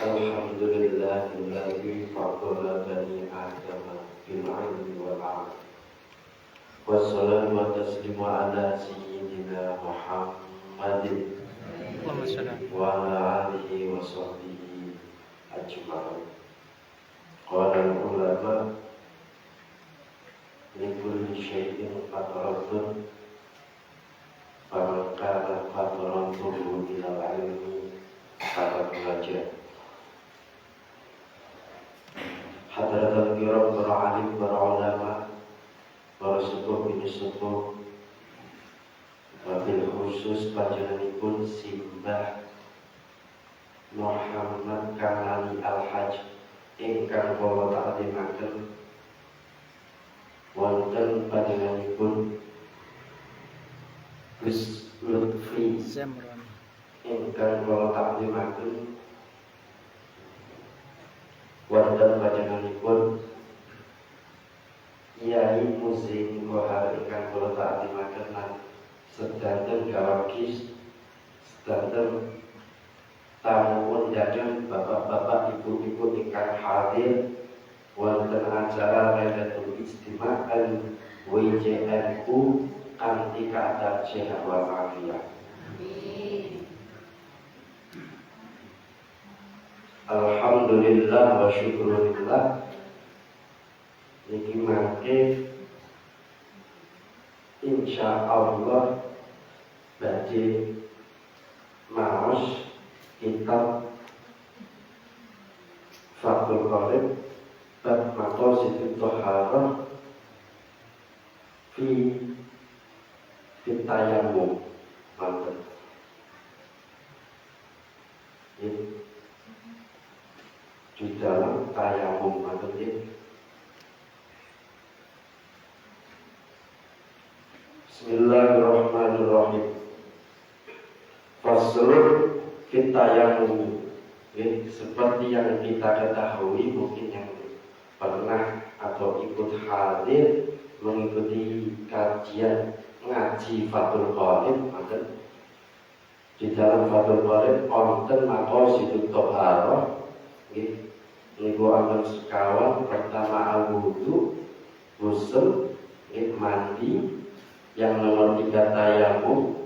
Alhamdulillahilladzi faddala bani Adam bil 'ilmi wal 'amal. Wassalatu wassalamu ala sayyidina Muhammadin wa ala alihi wa sahbihi ajma'in. Qala al-ulama li kulli syai'in fatratun faman kana fatratuhu ila al-'ilmi faqad belajar. Hadratul kiram para alim, para ulama, para sepuh bini sepuh, wabil khusus panjenenganipun Simbah Muhammad Kamali Al-Hajj ingkang kula takdimaken wonten panjenenganipun Gus Lutfi Zamran ingkang kula takdimaken wonten panjenenganipun Yai Muzi Kohar ingkang kula takdimaken lan sedanten gawakis sedanten tamu undangan bapak-bapak ibu-ibu ingkang hadir wonten acara Lailatul Istimewa WJNU kanthi kathah sehat wal afiat. Alhamdulillah wa syukurillah. Niki mangke insyaallah badhe maos kitab Fathul Qorib bab maqasidut thaharah fi tayammum mantep. Di dalam tayammum mantep. Bismillahirrahmanirrahim. Faslun fit tayammum. Seperti yang kita ketahui, mungkin yang pernah atau ikut hadir mengikuti kajian ngaji Fathul Qorib, di dalam Fathul Qorib wonten maqasidut thaharah. Niku akan sekawan pertama al-wudu, ghusl, mandi. Yang nomor 3 tayammum,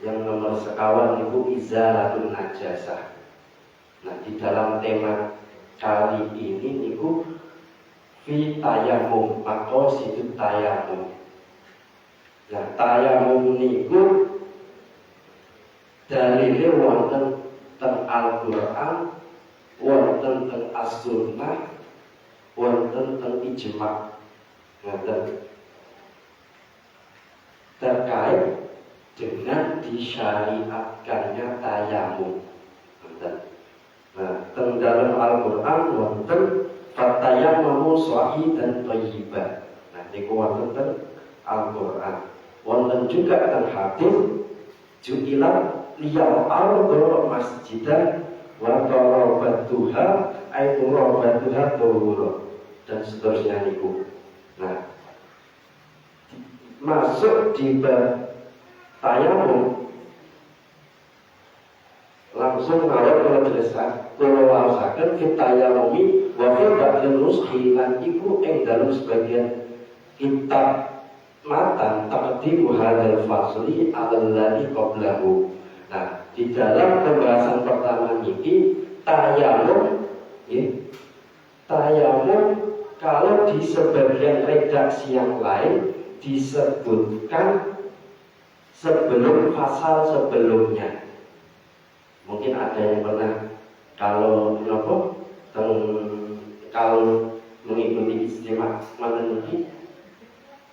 yang nomor sekawan itu izalatul najasah. Nah, di dalam tema kali ini niku fi tayammum, maqasidut tayammum. Nah, tayammum niku dalile wonten teng Al-Qur'an, wonten teng As-Sunnah, wonten teng ijma'. Ngaten terkait dengan disyariatkannya tayammum. Nah, teng dalam Al-Qur'an wonten fatayammamu shahidan thayyiban. Nah, niku wonten teng Al-Qur'an. Wonten juga teng hadis ju'ilat liyal ardu masjidan wa tarabatuha ay turabatuha tuhur dan seterusnya niku. Nah, masuk di bab tayammum langsung ngawat kalau jelaskan kalau wasakan kita tayammumi wa fi ba'dil nuskhi lan iku ing dalam sebagian kitab matan taqdimu hadzal fasli alladhi qablahu. Nah, di dalam pembahasan pertama ini tayammum tayammum kalau di sebagian redaksi yang lain disebutkan sebelum pasal sebelumnya. Mungkin ada yang pernah kalau mengikuti istimewa meneliti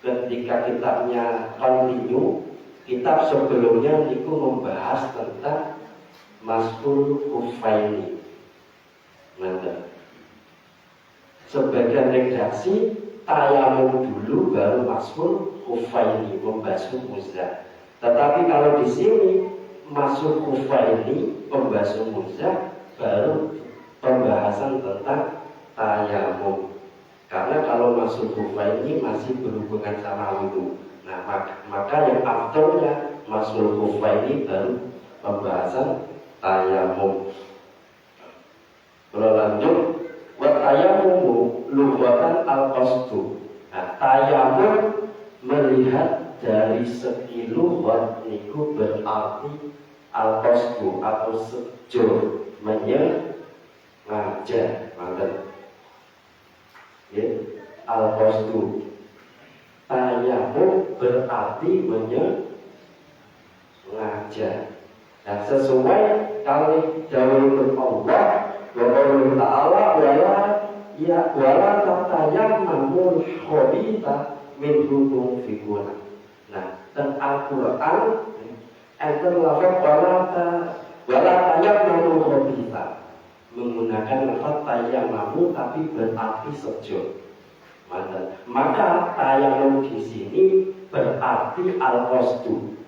ketika kitabnya continue, kitab sebelumnya itu membahas tentang masul kufaini. Sebagian redaksi tayammum dulu baru masul kufaini, membasuh muzah. Tetapi kalau di sini masul kufaini, membasuh muzah, baru pembahasan tentang tayammum. Karena kalau masul kufaini masih berhubungan sama wudu. Nah, maka yang afdalnya masul kufaini baru pembahasan tayammum. Berlanjut, wa tayammum lughatan al-qasdu. Nah, tayamum melihat dari segi lughat niku berarti al-qasdu atau sejo menyengaja, manten. Ya, al-qasdu. Tayamum berarti menyengaja. Nah, sesuai kali dawuh Allah wa qawluhu ta'ala wala tatayammamul khabitha min hukum fikuna. Nah, dan Al-Quran enten lafaz wala tayammamul khabitha menggunakan lafaz tayammamu tapi berarti sejo. Maka tayammum di sini berarti al-qasdu.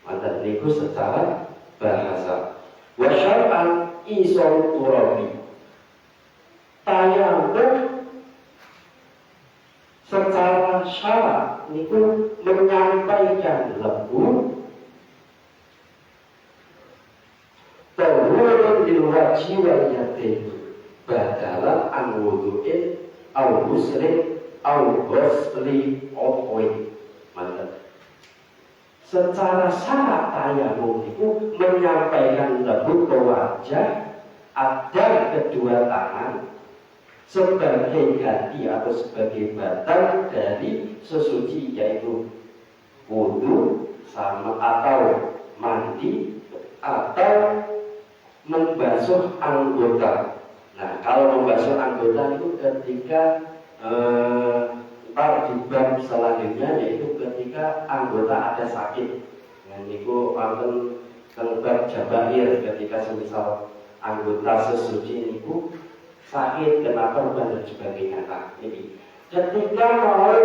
Mantan niku secara bahasa. Wa syar'an isol turabi. Tayammum secara syarat niku menyampaikan lebu tawurun di wajhi wal yadain badalan an wudu'in au ghusli au ghusli udhwin. Mantan secara syarat tayamum itu menyampaikan lebu ke wajah dan kedua tangan sebagai ganti atau sebagai batal dari sesuci, yaitu wudu sama atau mandi atau membasuh anggota. Nah, kalau membasuh anggota itu ketika di bab selanjutnya, yaitu ketika anggota ada sakit. Nah, niku wonten teng bab jabair, ketika semisal anggota sesuci niku sakit, kena perban dan sebagainya. Nah, ini ketika mau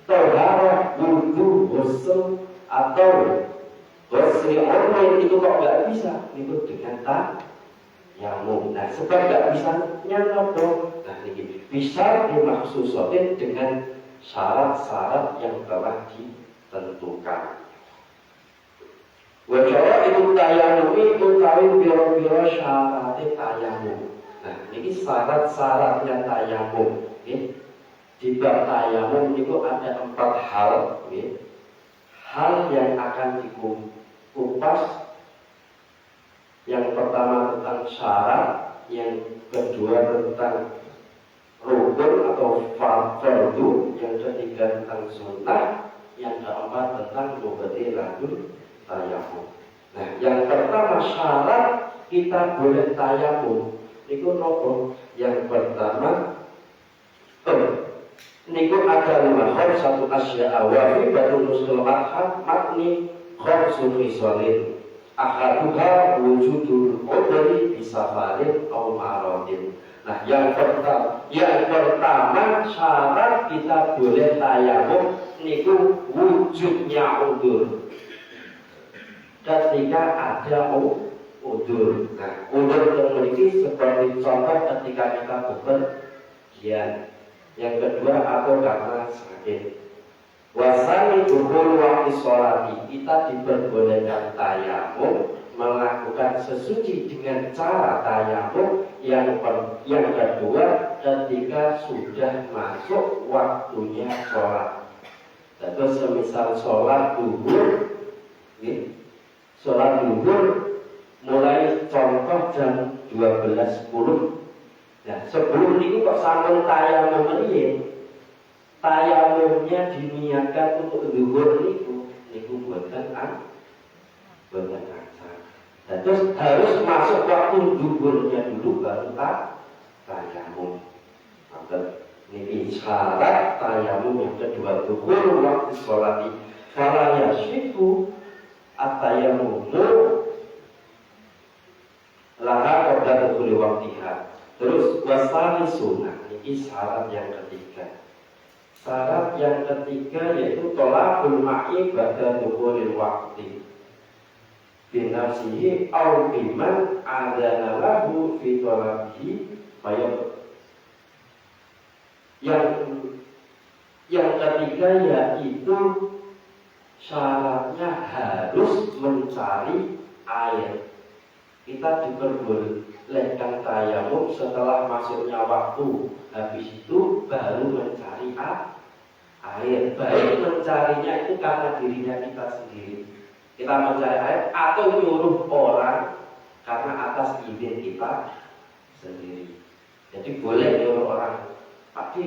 toharoh, wudu, ghusl atau ghusl online itu kok nggak bisa, niku dengan tayamum. Nah, sebab nggak bisa nyanoto. Nah, ini bisa dimaksusotin dengan syarat-syarat yang telah ditentukan. Wajara itu tayamumi utawi biro-biro syaratnya tayamum. Nah, ini syarat-syaratnya tayamum. Di bab tayamum itu ada 4 hal. Hal yang akan dikupas. Yang pertama tentang syarat, yang kedua tentang rukun atau fardu, yang ketiga tentang sunnah, yang keempat tentang mubtilatul tayamum. Nah, yang pertama syarat kita boleh tayamum niku nopo? Yang pertama niku ada 5 hal, satu asya awafi batul nusul makni khamsu khisalin ahaduha wujudul udri bisafarin aw maradin. Nah, yang pertama syarat kita boleh tayamum niku wujudnya udzur. Ketika ada udzur. Nah, udzur memiliki seperti contoh ketika kita bepergian. Yang kedua atau karena sakit. Wasani dukhul waqti sholati, kita diperbolehkan tayamum, melakukan sesuci dengan cara tayamum. Yang kedua ketika sudah masuk waktunya sholat. Terus semisal sholat duhur, sholat duhur mulai contoh jam 12.10. Nah, sebelum ini kok sampun tayamum riyin, tayamumnya diniatkan untuk duhur niku buatan asar. Dan terus harus masuk waktu duhurnya dulu baru tayamum. Maka ini syarat tayamum yang kedua, duhur waktu sholati. Fala yashifu at-tayamumu laha qabla dukhuli waqtiha. Terus wasani sunnah, ini syarat yang ketiga. Syarat yang ketiga yaitu tolakul ma'i ba'da dukhulil waqti binafsihi au biman adana lahu fi talabihi bayat. Yang ketiga yaitu syaratnya harus mencari air. kita diperbolehkan tayamum setelah masuknya waktu. Habis itu baru mencari air. Baik mencarinya itu karena dirinya kita sendiri. Kita mencari air atau nyuruh orang karena atas izin kita sendiri. Jadi boleh nyuruh orang, Pak Di,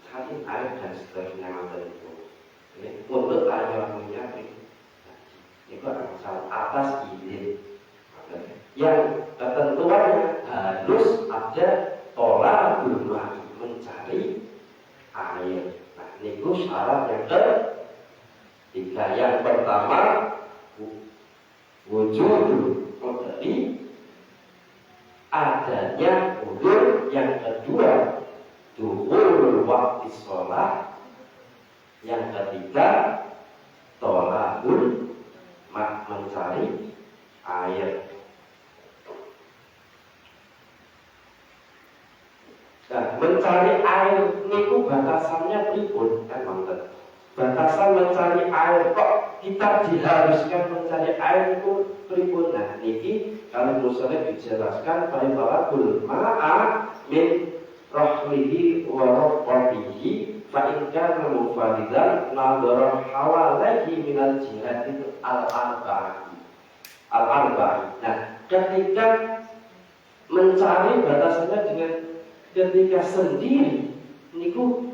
cari air dan seterusnya itu. Untuk tayamumnya itu akan masalah atas izin. Yang ketentuannya harus ada tolak gulma mencari air. Nah, ini syarat yang ketiga. Yang pertama wujud dari adanya udur. Yang kedua duhul waktu sholat. Yang ketiga tolakul mencari air. Nah, mencari air niku batasannya pripun kan mangten. Batasan mencari air kok kita diharuskan mencari air niku pripun. Nah, niki kalau musalnya dijelaskan bahwa ma'a min rahlihi wa raqabihi fa in kana mufaridan nadara hawalaihi minal jihadil al-arba'ah. Nah, ketika mencari batasannya dengan ketika sendiri niku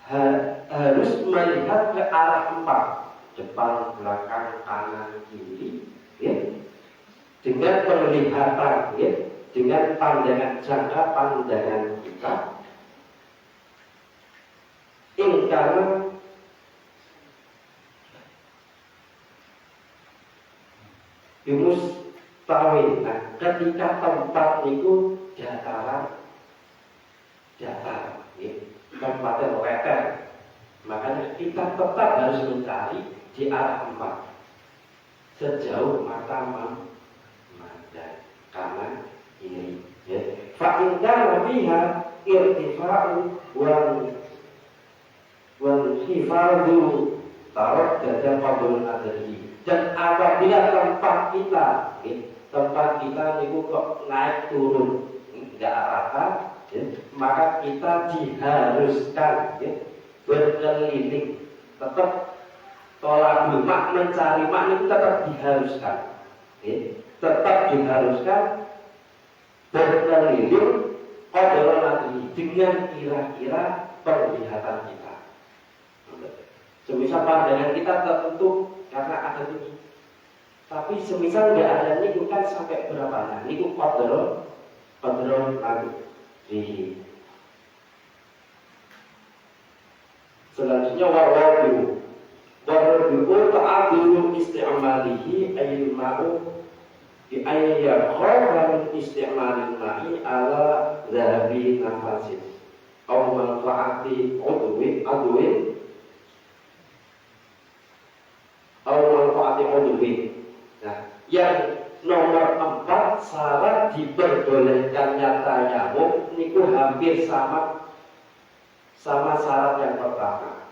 harus melihat ke arah empat, depan, belakang, kanan, kiri, ya, dengan penglihatan, ya, dengan pandangan jangka pandangan kita. Karena Yumus Tawin. Nah, ketika tempat itu datar, ya, tempatnya letter, makanya kita tetap harus mencari di arah empat sejauh mata memandang kanan kiri. Ya. Fa'inkan fiha irtifa'u wal hifadhu tarot dan fadul adri. Dan apabila tempat kita itu kok naik turun tidak rata, ya, maka kita diharuskan, ya, berkeliling. Tetap tolak mak mencari mak itu tetap diharuskan, ya, tetap diharuskan berkeliling qadar nadri dengan kira-kira penglihatan kita. Semisal pandangan kita tertentu karena ada ini, tapi semisal nggak ada ini kan sampai berapa? Nah, ini qadar nadri. Selanjutnya warwabiu ta'adulu isti'amalihi ayil ma'u bi ayya khawfan isti'amalil ma'i ala zahabi nafasin au manfaati udwin Nah, yang nomor 4 syarat diperbolehkannya tayamum niku hampir sama syarat yang pertama.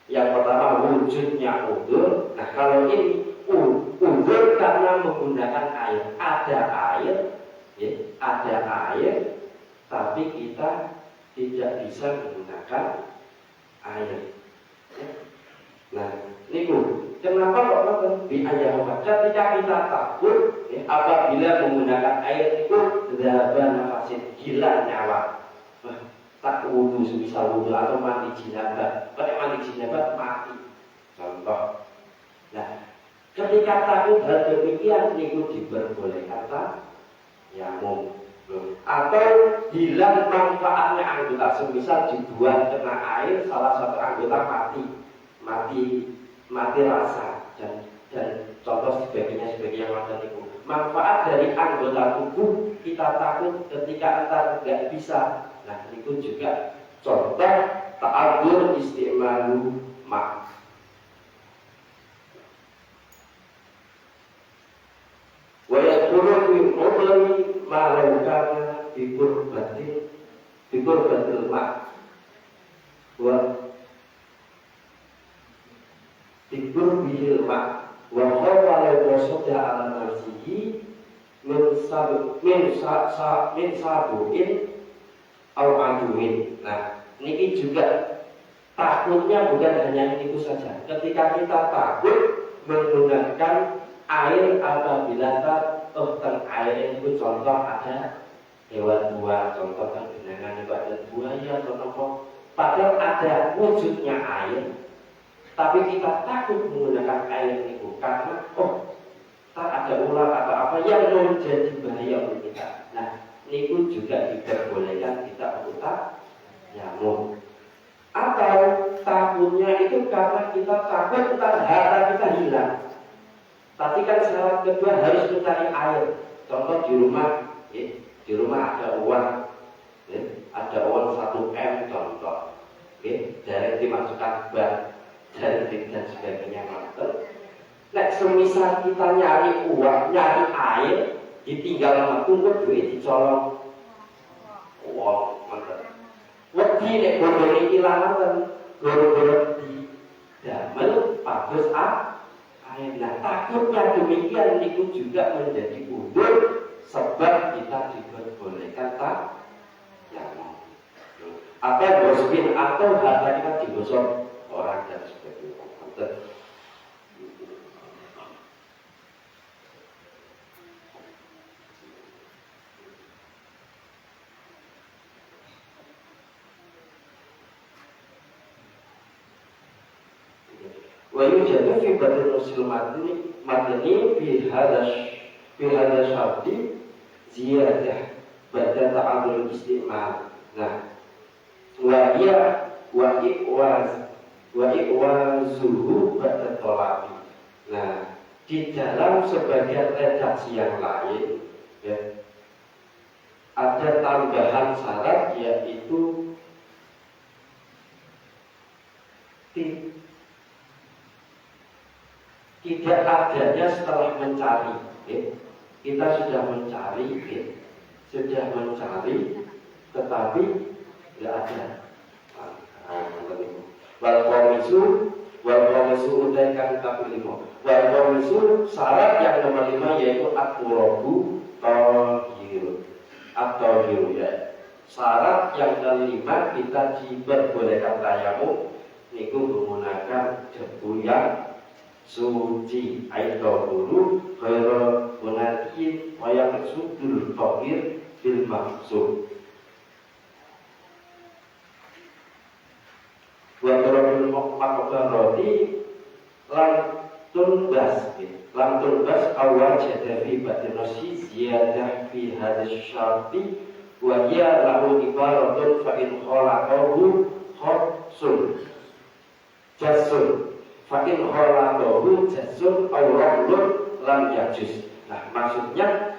Yang pertama wujudnya udzur. Nah, kalau ini udzur karena menggunakan air. Ada air, ya, ada air, tapi kita tidak bisa menggunakan air. Ya. Nah, niku kenapa kok biaya ketika kita takut, ya, apabila menggunakan air itu zahaban nafasin, hilang nyawa. Tak wudhu, semisal wudhu atau mandi jinabat, pakai mandi jinabat mati, contoh. Nah, ketika takut hal demikian niku diperbolehkan tayamum. Atau hilang manfaatnya anggota, semisal dibuat kena air salah satu anggota mati rasa dan contoh sebagainya macam itu. Manfaat dari anggota tubuh kita takut ketika entar tidak bisa. Nah, itu juga contoh ta'adzur isti'malu ma'. Wa yaqulu fi udhri ma law kana bi qurbatil ma'. Wa tikur bihil ma' wa khawfa law wasada ala nafsihi min sabuin au aduin. Nah, ini juga takutnya bukan hanya itu saja. Ketika kita takut menggunakan air apabila air itu contoh ada hewan buah, contoh kan genangan itu ada buaya atau apa. Padahal ada wujudnya air, tapi kita takut menggunakan air itu karena tak ada ular atau apa yang menjadi bahaya untuk kita. Nah, ini juga diperbolehkan kita untuk tayammum. Atau takutnya itu karena kita takut harta kita hilang. Tapi kan syarat kedua harus mencari air. Contoh di rumah ada uang, ada uang 1 M contoh, dari dimasukkan bank, dari dan sebagainya. Nah, semisal kita nyari uang, nyari air, ditinggal sama tunggu duit dicolong, uang mantap. Wedi nek bodoh ini lanatan, goro-goro di damel bagus air. Nah, takutnya demikian itu juga menjadi udur sebab kita diperbolehkan tayammum. Atau gosipin atau hartanya digosok orang dan sebagainya. ويوجد في بعض النصوص المدني في هذا الشرط زيادة بعد تعذر الاستعمال. Nah, wa'ikwazuhu ba'da tolabi. Nah, di dalam sebagian redaksi yang lain ada tambahan syarat, yaitu tidak adanya setelah mencari. Kita sudah mencari, tetapi tidak ada. Wal komisu udaikan kapilimo. Wal komisu syarat yang nomor 5 yaitu at-turabu atau ya. Syarat yang kelima kita diperbolehkan tayammum niku menggunakan debu yang suci, aidor dulu khairu munati wa yaqsudul faqir bil maksud. Wa turabul maqbarati lan tunbas awal jadafi batinosi ziyadah fi hadis syarti wa hiya lahu ibaratun fa in khalaqahu khotsun jasun Fakin kholadohu jasun awra'lun lam yajus. Nah, maksudnya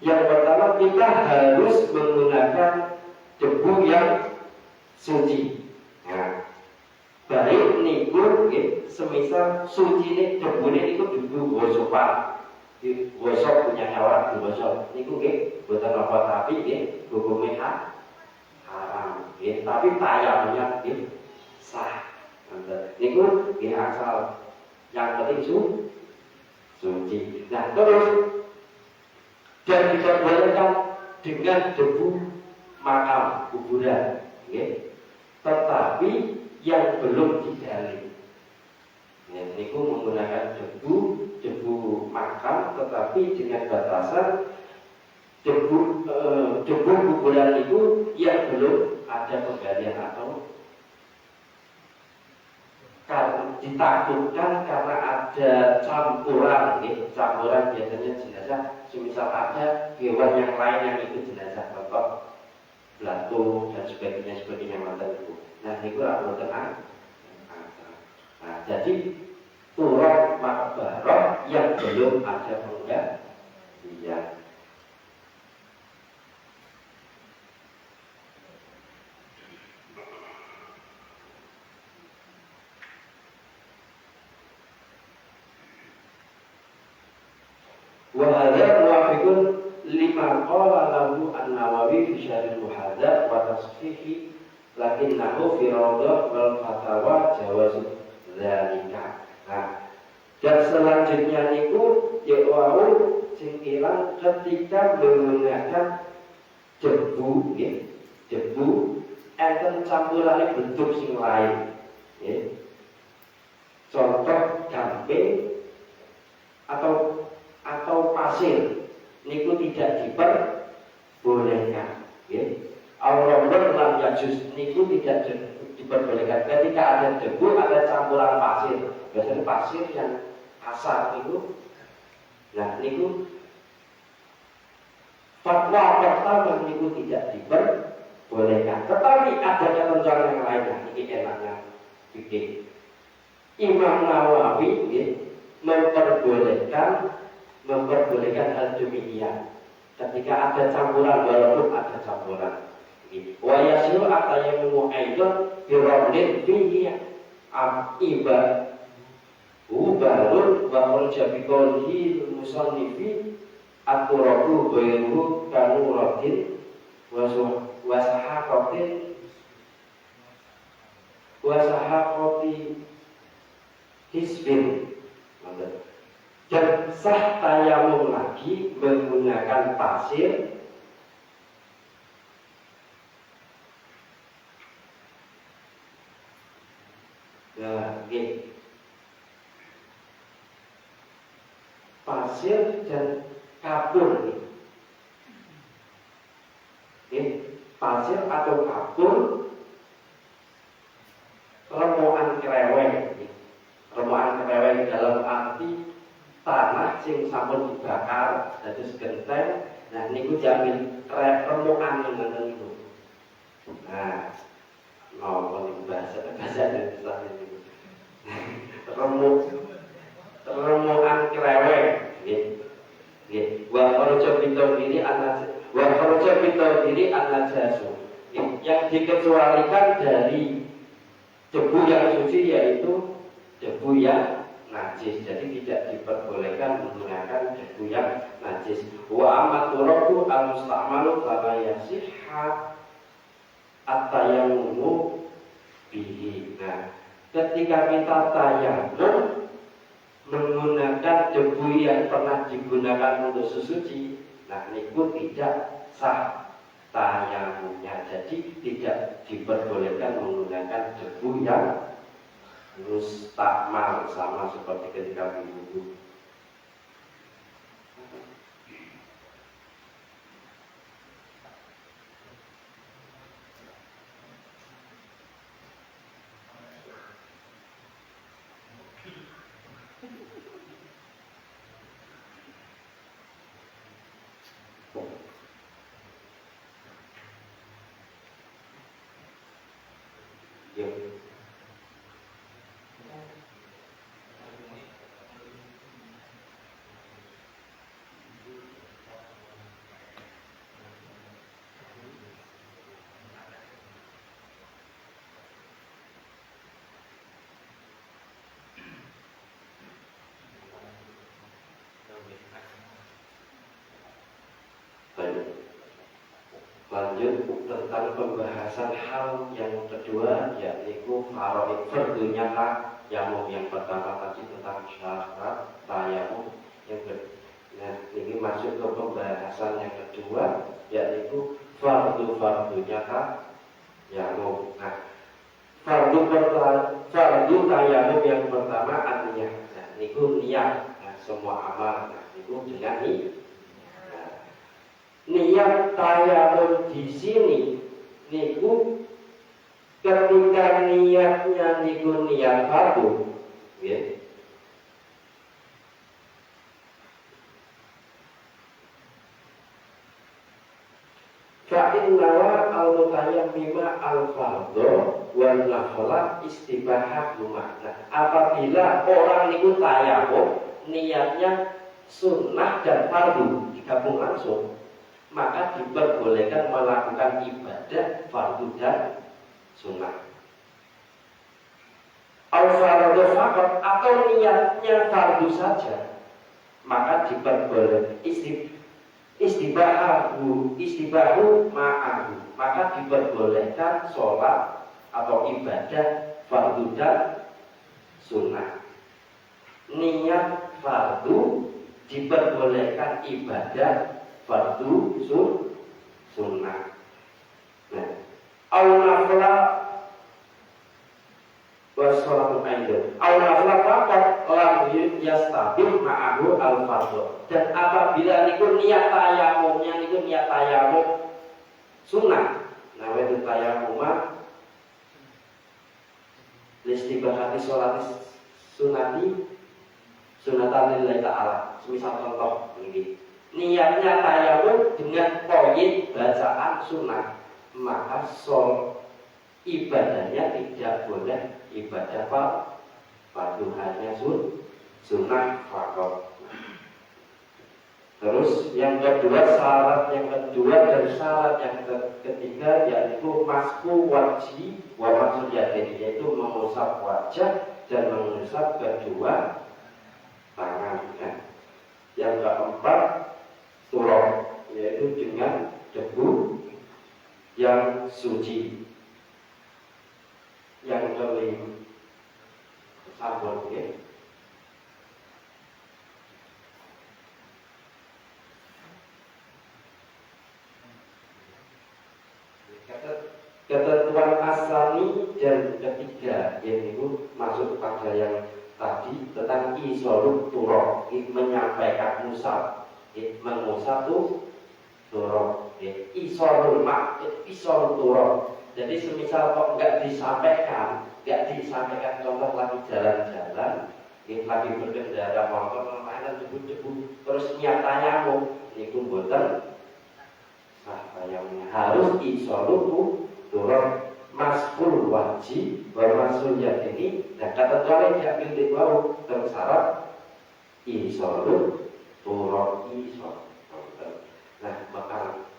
yang pertama kita harus menggunakan debu yang suci. Nah, baik niku semisal suci ini debu ini debu gosokan, gosok punya nyawa digosok. Niku buatan apa tapi hukumnya haram. Tapi tayammumnya sah. Niku asal yang penting suci. Nah, terus dan diperbolehkan dengan debu makam kuburan, tetapi yang belum digali. Niku menggunakan debu makam, tetapi dengan batasan debu kuburan itu yang belum ada penggalian atau ditakutkan karena ada campuran biasanya jenazah, semisal ada hewan yang lain yang ikut jenazah, contoh belatung dan sebagainya macam itu. Nah, ini kurang tenang. Nah, jadi turun makbarah yang belum ada penggalian. Wahada muafiqun lima qala lahu an-Nawawi fi syarh al-Muhadzab wa tasfihi lakinnahu fi rawdah wal fatawa jawaz dzalika. Nah, dan selanjutnya niku yaitu cengkeran ketika menggunakan debu, ya, debu, enten campurannya bentuk sing lain, ya. Contoh gamping atau pasir, niku tidak diperbolehkan, ya. Aurobron lam yajuz niku tidak diperbolehkan. Ketika ada debu, ada campuran pasir, biasanya pasir yang kasar niku. Nah, niku fatwa pertama niku tidak diperbolehkan. Tetapi ada ketentuan yang lainnya. Ini enaknya bikin Imam Nawawi, ya, memperbolehkan hal demikian. Ketika ada campuran, walaupun ada campuran. Wa yasiru atayamu aidon biramlin fihi ubarun wa khurja biqolhi musannifi aturabu bayruhu kanuratin wasahaqati hisbin. Dan sah tayamum lagi menggunakan pasir pasir dan kapur, pasir atau kapur, remuan kreweng, dalam arti tanah sing sampun dibakar dados genteng. Nah niku jamin remuan ngoten niku. Nah, mau bahasa Indonesia niku. Remuan kreweng, nggih. Wa kharaja diri an-najasu. Yang dikecualikan dari debu yang suci yaitu debu yang najis. Jadi tidak diperbolehkan menggunakan debu yang najis. Wa amaturabu al-musta'malu fala yasihha at-tayammumu bihi. Nah, ketika kita tayamum menggunakan debu yang pernah digunakan untuk sesuci, nah niku tidak sah tayamumnya. Jadi tidak diperbolehkan menggunakan debu yang mustakmal, sama seperti ketika berwudu. Lanjut tentang pembahasan hal yang kedua, yaitu faraid fardunya tayamum. Yang pertama tadi tentang syarat tayamum, yang nah, ini masuk ke pembahasan yang kedua, yaitu fardunya tayamum. Nah, fardu tayamum yang pertama artinya, nah, niku niat. Nah, semua amal, nah, niku dengan niat tayamum di sini niku ketika niatnya niku niat fardu, ya. Fa'innawa al-mutayammima al-fardhu wal nafla istibahah makna. Apabila orang niku tayamum niatnya sunnah dan fardu digabung langsung, maka diperbolehkan melakukan ibadah fardu dan sunnah. Al-fardu faqat atau niatnya fardu saja, maka diperbolehkan istibahu ma'ahu, maka diperbolehkan sholat atau ibadah fardu dan sunnah. Niat fardu diperbolehkan ibadah fardu sunnah. Nah, al-nafla wassalatu aidan. Al-nafla faqat lam yastabih ma'ahu al-fardhu. Dan apabila niku niat tayamum sunnah. Nah, itu tayamum listibahati sholati sunatan lillahi ta'ala. Semisal contoh ini, niatnya tayamum dengan poin bacaan sunnah, maka ibadahnya tidak boleh ibadah fardu, hanya sunnah faqat. Terus yang kedua dan syarat yang ketiga yaitu masku wajhi wa maksud yaitu mengusap wajah dan mengusap kedua tangan. Ya. Yang keempat turab, yaitu dengan debu yang suci. Yang kelima sabun, ya. Ketentuan asali dan ketiga yaitu masuk pada yang tadi tentang isorut turok, menyampaikan mengusap turok, isorul mak, isorut turok. Jadi semisal kok nggak disampaikan contoh lagi jalan-jalan, lagi berkendara motor, makanan debu-debu, terus nyatanya itu boten tayamumnya harus isorut turok maskul wajib bermaksud ini. Nah, kata tuan yang pilih bau tersyarat isorut turok isorut. Nah,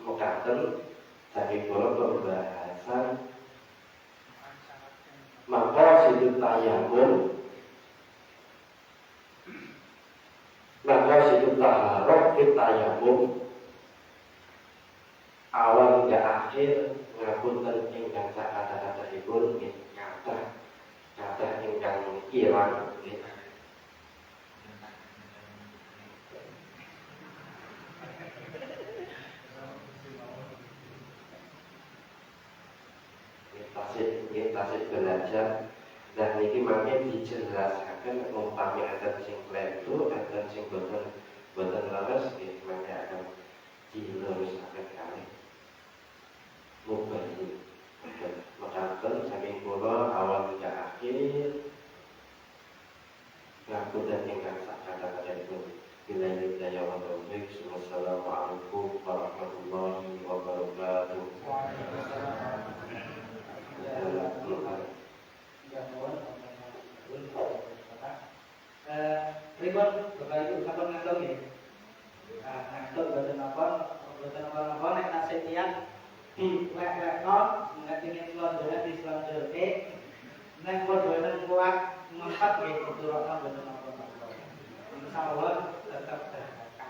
makaten saking kula pembahasan maqasidut taharah tayamum awal hingga akhir ngapunten ingkang kata-katahipun kata ingkang kirang tasik belajar. Dan ini makin dijelaskan umpami ada sing keliru, ada sing boten leres, maka akan diluruskan kali. Mubalik. Makaten saking kula awal hingga akhir. Ngapunten ingkang sakata-kata itu. Bila hidayah wa taufik. Wassalamualaikum warahmatullahi wabarakatuh. Ribut Bapak Ibu kapan ngantuk ya? Ngantuk boten napa nek tasih tiyang diwek-wekno ngatine slonjone dislonjorke nek boten kuat ngempet nggih turokno boten napa-napa. Insyaallah tetep berkah.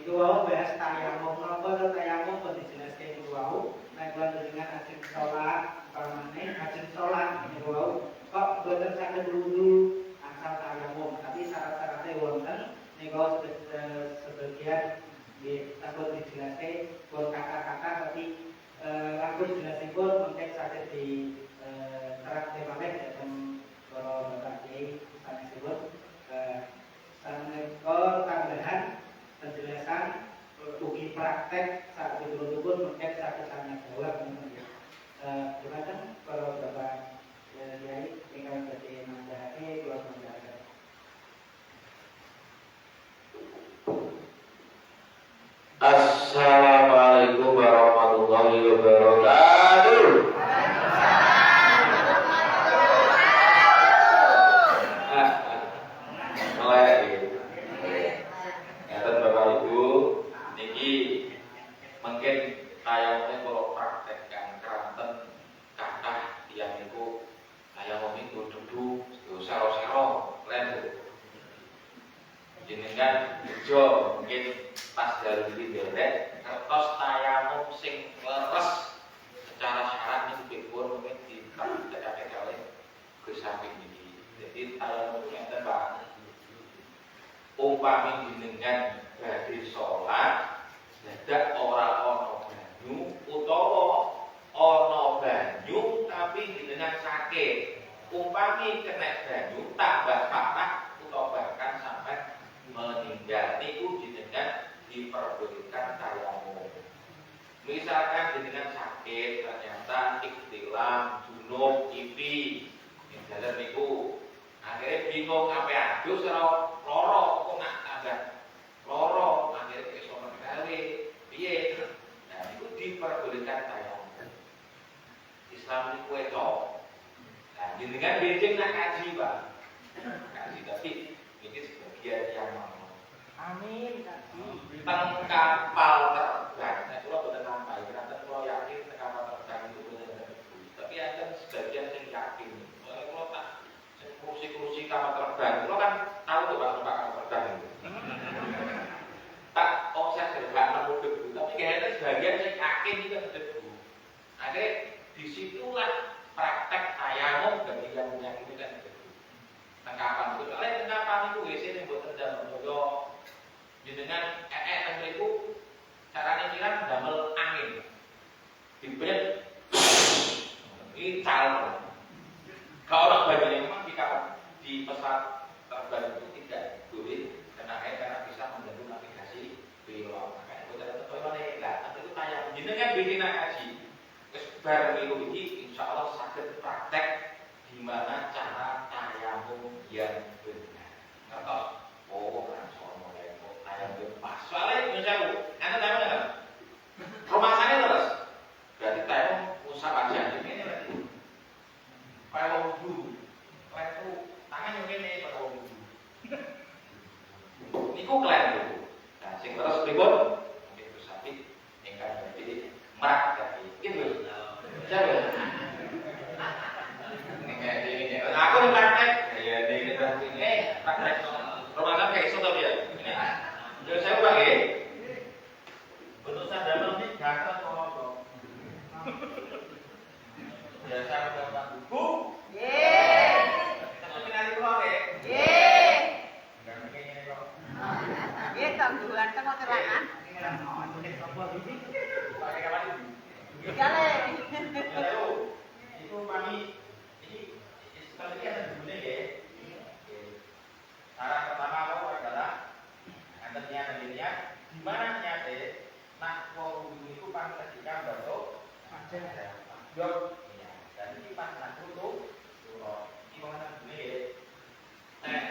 Iku wau bahas tayamum napa tayamum pun dijelaske iku wau. Nek dengan ajeng sholat, pamane ajeng sholat niku wau kok boten saged wudu asal tayamum, tapi syarat-syaratnya wonten niku sebagian takut dijelaske pun kata-kata tapi langsung jelasipun mungkin saged di terapke malih dhateng para bapak kiai sanesipun samenika tambahan penjelasan ugi praktek saat dulu-dulu mungkin satu sangat jawab mungkin gimana para bapak kiai tinggal berarti mandate keluar mandate. Assalamualaikum warahmatullahi wabarakatuh. Mungkin tayamumnya kalau praktekkan keranten kathah tiyang niku tayamum niku dudu sero-sero lem jenengan bejo mungkin pas dalu iki derek kertos tayamum sing leres secara syarat niku pun mungkin dipraktekake kalih ke samping iki. Jadi tayamum ngeten Pak upami jenengan badhe salat dadak ora ana banyu utawa ana banyu tapi jenengan sakit upami kena banyu tambah parah utawa bahkan sampai meninggal niku jenengan diperbolehkan tayamum. Misalkan jenengan sakit ternyata ikhtilam, junub, kipi yang dalam niku akhirnya bingung apa aduh serau loro kok nak tambah loro akhirnya iso gawe piye. Nah itu diperbolehkan tayamum. Islam niku eto. Nah jenengan benjing nak kaji, Pak. Kaji tapi ini sebagian yang mau. Amin. Tentang kapal terbang, nah kalau betul nampai, karena kalau yakin kapal terbang itu benar-benar tapi ada sebagian yang yakin. Kalau tak kursi kapal terbang, kalau kan tahu tuh pak kapal terbang itu. Tak obses nggak nemu debu, tapi kayaknya sebagian yang yakin itu ada debu. Akhirnya disitulah praktek tayamum bagi yang menyakitkan debu. Tengkapan itu, kalau tengkapan itu WC yang buat tendang mojo. Dengan itu caranya kira damel angin dibet ini cal kalau orang bagian memang di pesawat terbang itu tidak boleh karena bisa mengganggu navigasi pilot makanya itu ada toilet lah tapi itu tanya jenengan bikin ngaji terus bareng itu ini insya Allah sakit praktek gimana cara tayamum yang benar ngertos pas soalnya misalnya anda tahu nggak rumah saya terus berarti tahu usah aja ini berarti kayak wudhu kayak itu tangan yang ini pakai wudhu ini kok kalian dulu nah sing terus berikut mungkin itu sapi ingkar jadi merak tapi gitu siapa ini kayak ini aku nih praktek ya ini praktek rumah saya kayak iso tau dia jadi saya pakai bentuk sandal ini gatal kalau biasa udah buku tapi nanti pulang ya nggak mungkin ini kok gangguan kan mau terangan pakai kapan itu itu kami ini sekali lagi ada dulunya ya cara pertama adalah niatnya di mana niatnya nak mau wudhu itu pas ketika batuk jod dan ini pas nak tutup ini mana ini nah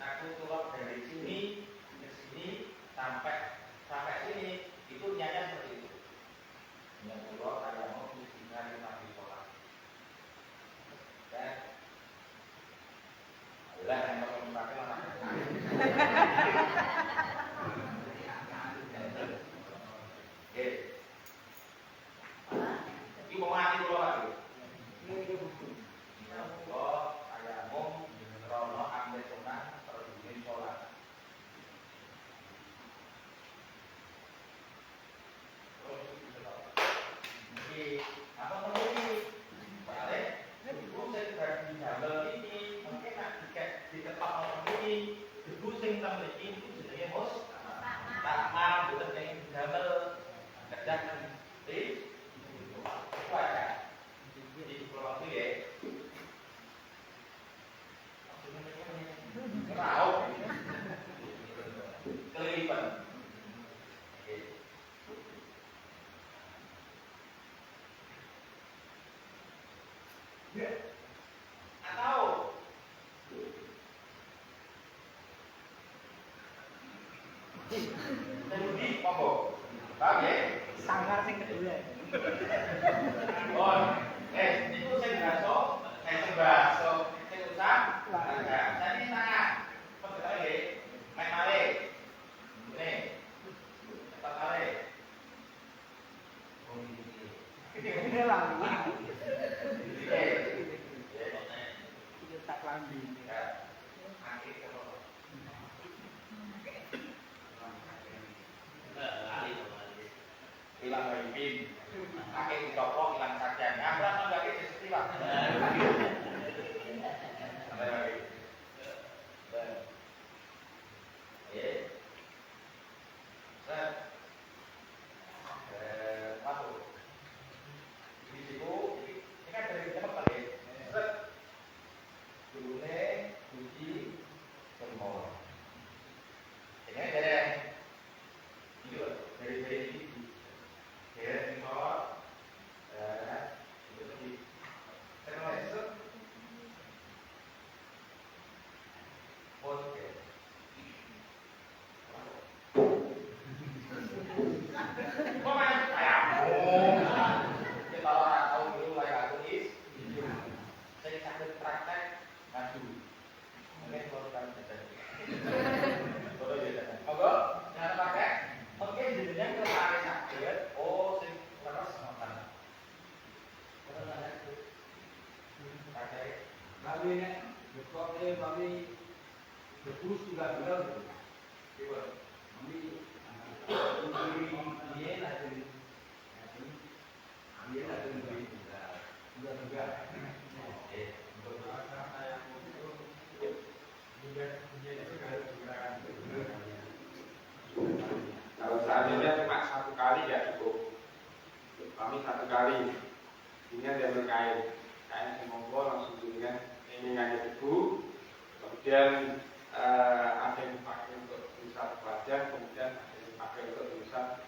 nak tutup dari sini ke sini sampai sini itu niatnya seperti itu yang kedua ada mau istighfar di sholat dan lah yang mau dipakai mana? Oke. Ini mau mati dulu lagi. Allah ayamum rono ambil sunah terjun sholat. Jadi apa namanya? Balik. Itu saya di dalam ini. Di tempat orang ini debu sing tang mriki itu jenenge mos takma boten kaya damel gadah di kuaca di pulau itu ya rau kelipan atau Jadi apa? Paham ya? Sangar sing kedua. Oh, itu sing baso, sing usah. Nah, ini tangan. Apa lagi? Main male. Nih. Cepat male. Ini lagi. Ini tak lambi. Ya. Akhir kalau hilang pemimpin, kaki dicopot, hilang sajian. Ngabrak nggak gitu, setiap. praktek maju. Mungkin kalau kami jajan. Kalau jajan. Apa? Jangan pakai. Oke, jenengan tertarik sakit. Oh, sing terus ngoten. Pakai. Kami ini, kami berdua juga bilang, kami dia nanti, juga. Kalau seandainya cuma satu kali ya cukup. Kami satu kali. Ini ada berkait. Kain semongko langsung dengan ini hanya debu. Kemudian ada yang dipakai untuk usap wajah, kemudian ada yang dipakai untuk usap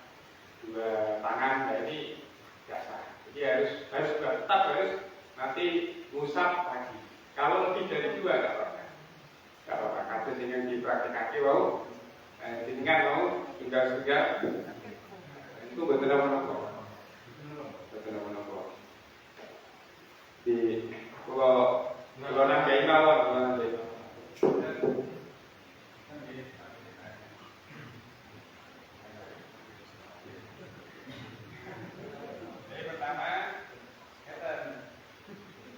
dua tangan. Nah ini biasa. Jadi harus tetap harus nanti usap lagi. Kalau lebih dari dua nggak apa-apa. Nggak apa-apa. Kasus ini yang dipraktikasi wow. Dengan mau tinggal juga itu betul apa? Betul apa? Di kalau nanti mawon nanti. Jadi pertama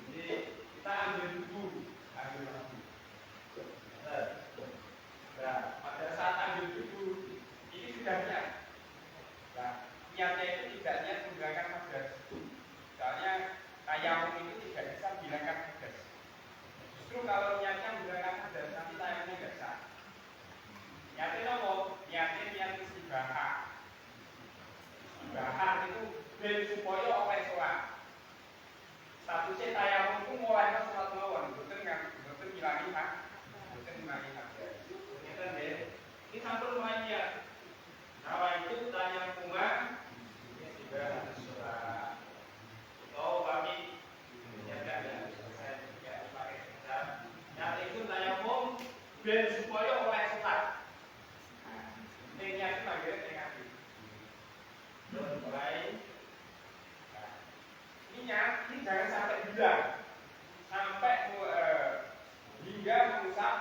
kita ambil buku, ambil buku. Nah, pada saat ambil buku ini sudah niat. Nah, niatnya itu tidak niat menggunakan magas. Soalnya tayamum itu tidak bisa bilangkan magas. Justru kalau niatnya menggunakan magas nanti tayamumnya tidak sah. Niatnya apa? Niatnya niat istibahah. Istibahah itu ben supaya oleh sholat. Statusnya tayamum itu mulai sholat mawon, betul ngilangi hak, betul ngilangi hak. Ini sampul lumayan ya. Nah, itu tayamumah istibahah sholat. Oh, kami menyiapkan saya juga pakai kitab. Nah, itu tayamum ben supaya oleh sholat. Ini yang panggil negatif. Mulai. Ini jangan sampai hilang, sampai hingga merusak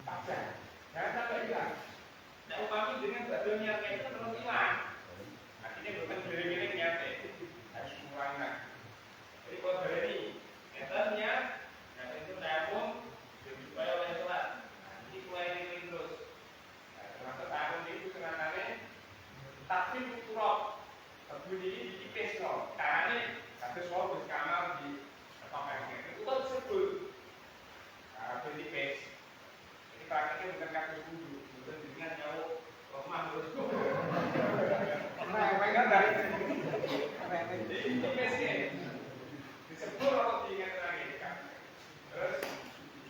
wajah. Jangan sampai hilang. Nah, upami dengan badan niatnya itu terus hilang. Akhirnya bukan giring-giring niatnya, harus kurangkan. Jadi kalau dari ini, etanya, nah itu tayamum, supaya oleh sholat. Ini mulai giring terus. Termasuk tayamum itu senangannya takfir turab. Tebu ini ditipis loh, karena satu suara berkamal di topengnya. Itu kan sebel. Nah, ditipis. Ini prakteknya bukan kasus wudhu, bukan dengan nyawuk lemah terus. Nah, kan dari ditipis ya. Disebul atau diingat lagi kan. Terus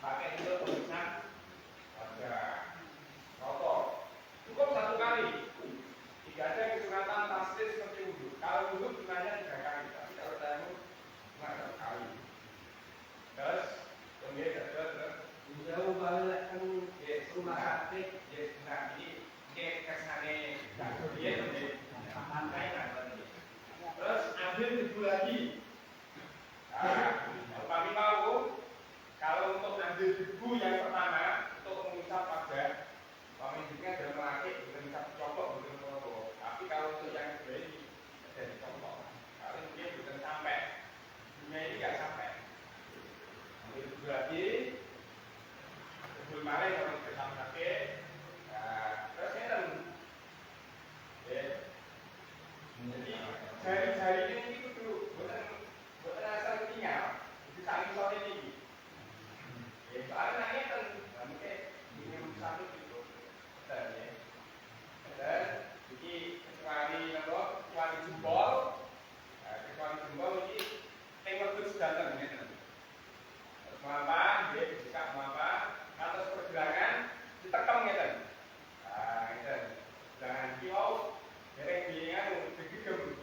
pakai itu tulisan ada kotor. Cukup satu kali. Tidak ada kesunatan tasdid seperti wudhu. Kalau wudhu gunanya 3 kali, tapi kalau tayamum cuma 1 kali. Terus kemudian terus Jauh balik kan rumah sakit. nah ini kesane dia pantai nanti. Terus ambil debu lagi. Nah, kami tahu kalau untuk ambil debu yang pertama untuk mengusap wajah, kami juga sudah melatih bukan bisa copot bukan merokok. Tapi kalau untuk yang kedua ini ada dicopot. Kalau dia bukan sampai, dunia ini nggak sampai. Ambil debu lagi. Sebelum mari kalau bersama sakit, terus ini jadi jari-jari ini itu bukan asal tinggal, itu saling sore tinggi. Soalnya nanya kan, mungkin ini satu gitu, dan jadi kecuali jempol ini tembak terus datang ya. Terus mengapa? Dia bisa mengapa? Atas pergelangan ditekan gitu. Nah, gitu. Pergelangan kiau, derek bilingan digegem.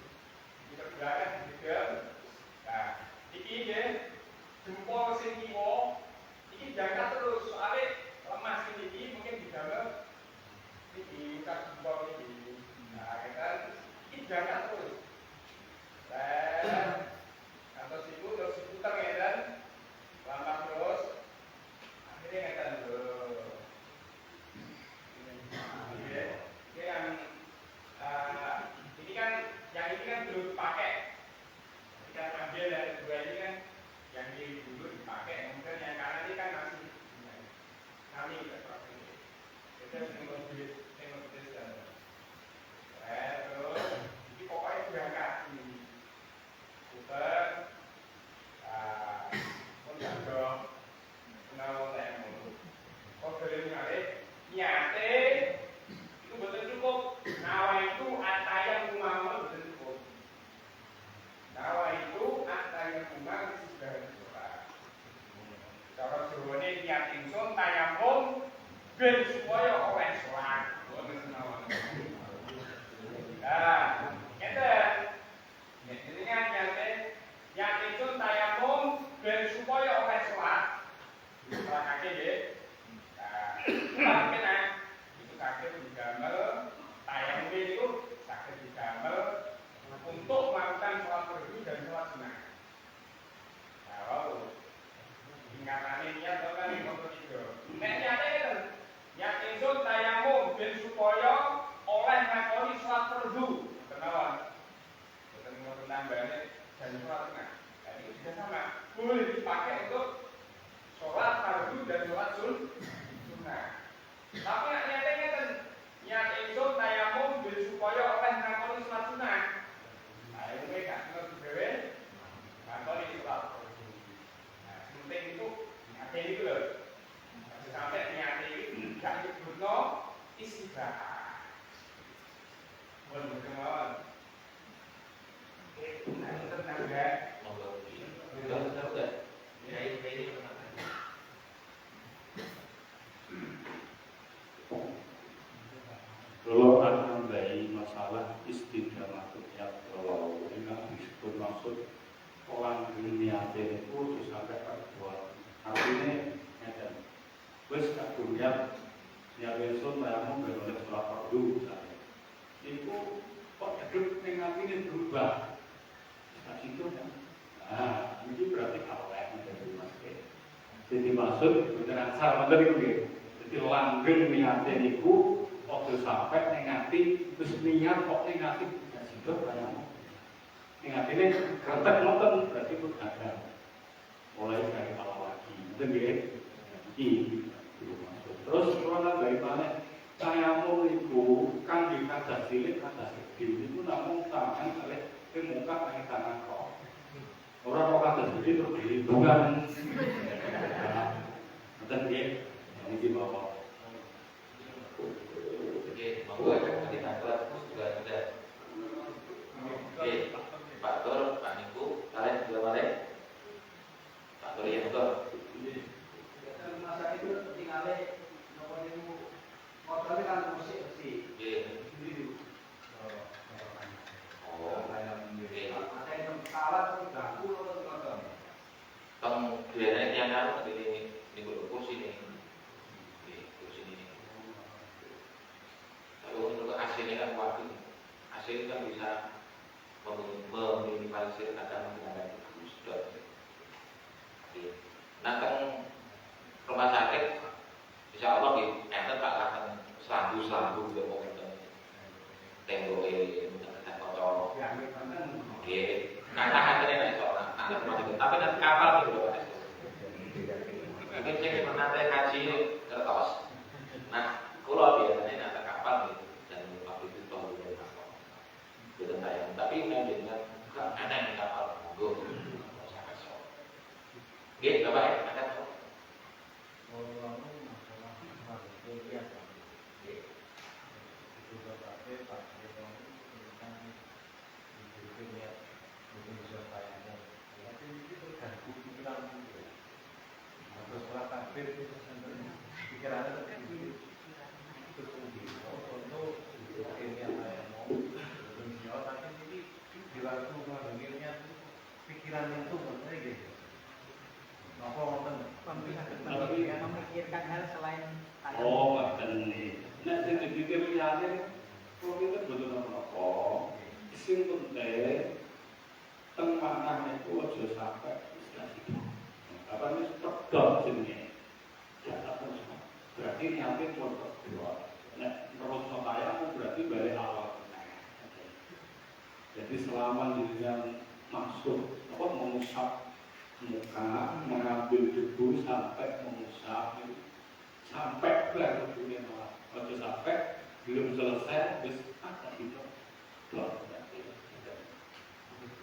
niat ingsun tayamum ben supaya oleh salat. Nah, ngeten. Jadi niat ingsun tayamum ben supaya oleh salat. Sakake nggih. Nah, kena itu sakit digamel tayamum itu sakit digamel untuk melakukan sholat fardu dan sholat sunnah. Nah, lalu ingkatane niat ora ning nomor 3. Nek niate ngeten, niat ingsun tayamum ben supaya oleh nglakoni sholat fardu. Kenawan. Boten ngoten tambahane dan sholat sunnah. Nah, ini juga sama. Boleh dipakai untuk sholat fardu dan sholat sunnah. Tapi nek niate ngeten, niat ingsun tayamum ben supaya oleh nglakoni sholat sunnah. Nah, ini gak ngerti dhewe. Nglakoni sholat. Nah, penting itu niate itu lho. Sampai niate itu gak nyebutno istighfar. Mun kemawon. Nah, itu tangga. Udah. Ya, ini Kalau akan dari masalah istiqamatul niat, kalau ini disebut maksud orang niatnya itu sampai berbuat. Artinya, wes kadung niat sun tayamum benar sholat fardu misalnya. Itu kok hidup dengan ini berubah. Nah itu kan. Nah, ini berarti awalnya dari masjid. Jadi maksud beneran salah bener itu. Jadi langgeng niatnya itu. Waktu sampai negatif, terus niat kok negatif, ya sudah banyak. Negatifnya kertek nonton berarti itu ada. Mulai dari awal lagi, itu terus kalau dari mana? Tayamum itu kan di kata silik, kata sedih itu namun tangan oleh muka yang tangan kok. Orang kata sedih itu bukan. Nanti dia ini di bawah. Monggo nanti takut juga sudah. Oke, Pak Tur, Pak Niku, kalian sudah balik? Pak Tur ya betul. Masa itu tinggalnya nomor itu motornya kan musik sih. Oh, oke. Ada yang salah tuh ganggu atau nonton. Tong biasanya tiang kan di kursi nih. Di kursi ini. Untuk AC ini kan waktu AC ini kan bisa meminimalisir kadang menggunakan sedot. Nah kan rumah sakit insya Allah gitu, enten tak akan selambu juga mau tembok kita kotor. Oke, katakan ini naik soalnya, ada rumah sakit, tapi nanti kapal gitu loh. Mungkin saya pernah kaji kertas. Nah, kalau biasanya nanti kapal gitu. Tapi dengan ada yang kapal monggo sangat sok. Nggih, Bapak ya, ada sok. Pikiran itu maksudnya gitu. Memikirkan hal selain Oh, bahkan nih. Nah, jadi dipikir liane, kalau kita betul apa? Sing penting, tengah itu aja sampai istilah itu. Apa ini pedot sini? Ya, terus. Berarti nyampe pun berdua. Nah, terus saya berarti balik awal. Jadi selama dirinya masuk apa mengusap muka, mengambil debu sampai mengusap sampai kelar debunya malah. Kalau sampai belum selesai, bis ada itu.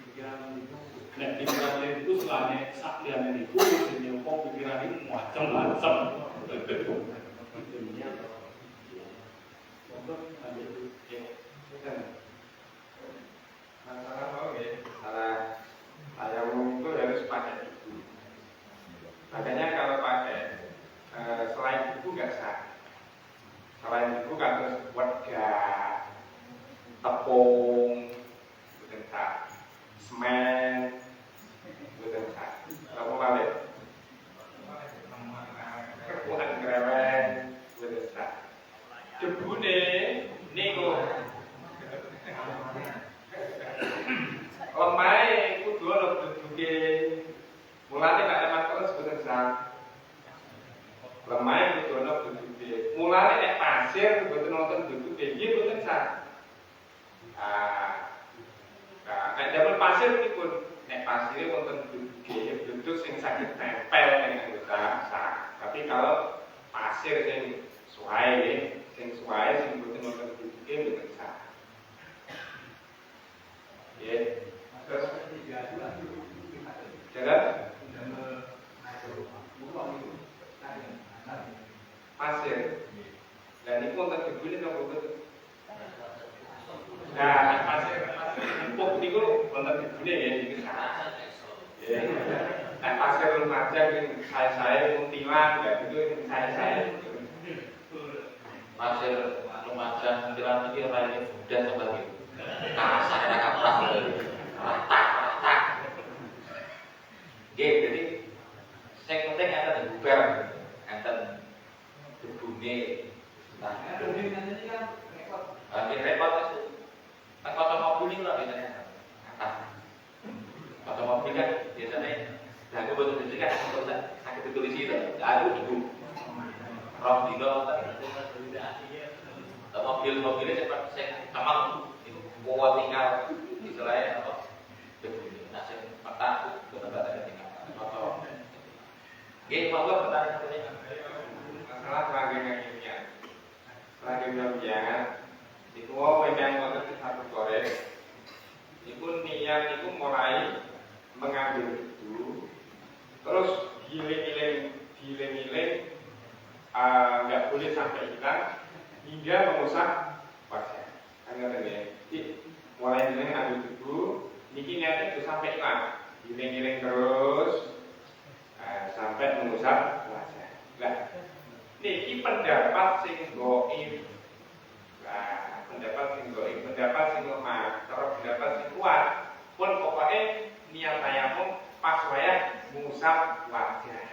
Pikiran itu, nah pikiran itu selain saklian itu, biasanya kok pikiran itu macam-macam. Cara tayamum itu harus pakai debu. Makanya kalau pakai lemah kudu ana duduke. Mulane nek pasir mboten wonten duduke, nggih mboten sah. Nek damel pasir pripun? Nek pasire wonten duduke, duduk sing saged nempel ning anggota sah. Tapi kalau pasir sing suwae sing mboten wonten duduke mboten sah. Nggih. Terus jalan pasir. Dan ini wonten degune napa mboten? Nah, pasir empuk niku wonten degune ya iki sah. Nah, pasir lumajang sing sae-sae muntilan ya itu sing sae-sae. Pasir Lumajang muntilan iki ora ini budan sobat iki. Kasar ra kaprah. Ratak. Nggih, jadi sing penting enten bubar, enten debune. Nah, ini kan repot. repot itu. Kan foto mobil ini loh biasanya. Foto mobil kan biasanya aku betul betul kan sakit ditulis itu. Aku ibu. Roh dino mobilnya cepat saya emang itu kuat tinggal istilahnya apa? Debune. Nah, sing peta betul-betul tinggal. Foto. Nggih, monggo pertanyaan Masalah seragam ilmiah. Seragam ilmiah iku memang wonten satu korek. Iku niat iku mulai mengambil itu, terus giling-giling, nggak boleh sampai hilang hingga mengusap wajah. Kan ngerti ya? Jadi mulai giling ambil itu, niki niatnya itu sampai hilang, giling-giling terus sampai mengusap wajah. Nah, niki pendapat sing goib. Nah, pendapat sing lemah, terus pendapat sing kuat. Pun pokoknya niat tayamum pas wayah mengusap wajah.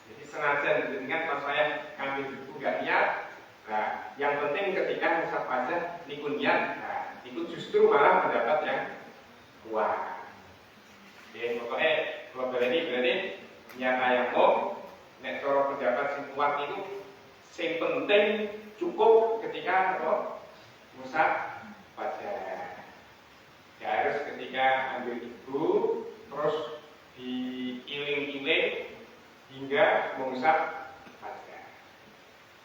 Jadi senajan dengan pas wayah ambil buku gak niat. Nah, yang penting ketika mengusap wajah niku niat. Nah, niku justru malah pendapat yang kuat. Jadi pokoknya kalau berani niat tayamum, nek cara pendapat sing kuat itu sing penting cukup ketika mengusap wajah. Ya harus ketika ambil ibu terus diiling-iling hingga mengusap wajah.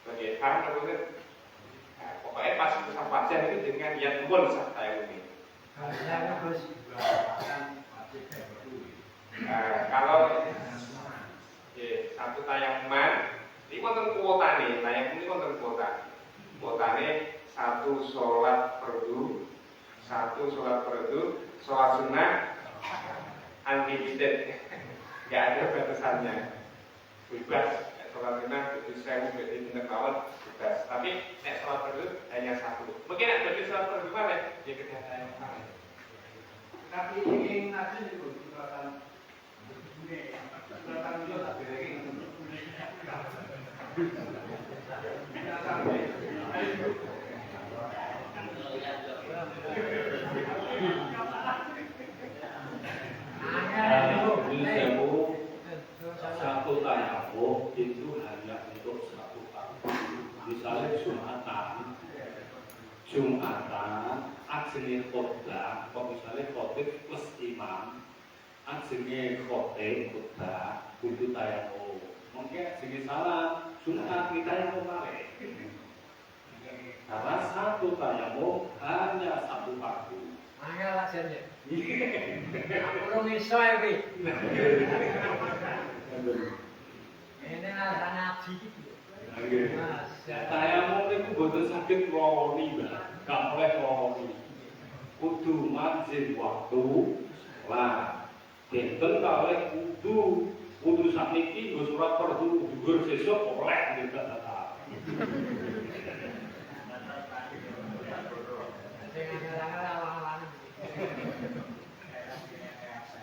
Bagaimana paham teman-teman? Nah, pokoknya pas mengusap wajah itu dengan niat mengusap tayamum ini. Kalau satu tayamuman ini wonten kuotane, tayamum ini wonten kuota. Kuotane satu sholat fardu, sholat sunnah, unlimited, nggak ada batasannya, bebas. Sholat sunnah itu saya beri bener kawat bebas. Tapi sholat fardu hanya satu. Mungkin ada bagi sholat fardu mana? Ya kegiatan yang sama. Tapi ini nanti itu suratan itu tak beri. Satu tayamum itu hanya untuk satu waktu. Misalnya Jumatan, ajenge khotbah, kok misalnya khotib plus imam, ajenge khotbah kudu tayamum. Mungkin ajenge salah, Jumat kita yang balik. Karena satu tayamum hanya satu waktu. Angel asalnya. Aku iso ya, Pi. Ini alasan ngaji gitu. Tayamum itu boten sakit roni, gak boleh roni. Kudu mazin waktu lah. Benten kalih kudu sakniki nggo surat fardu dhuwur sesuk oleh nggih kata.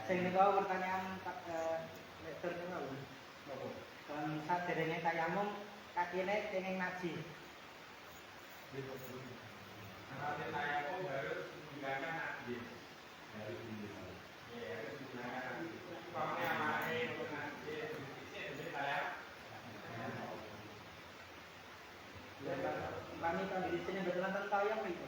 Sing niku pertanyaan Pak lektor niku. Kan saderenge tayamum kakine kenging ngaji. Karena tayamum harus menggunakan ngaji. Harus menggunakan ngaji. Pokoknya ngaji. Kami kan di sini betulan tentang yang itu.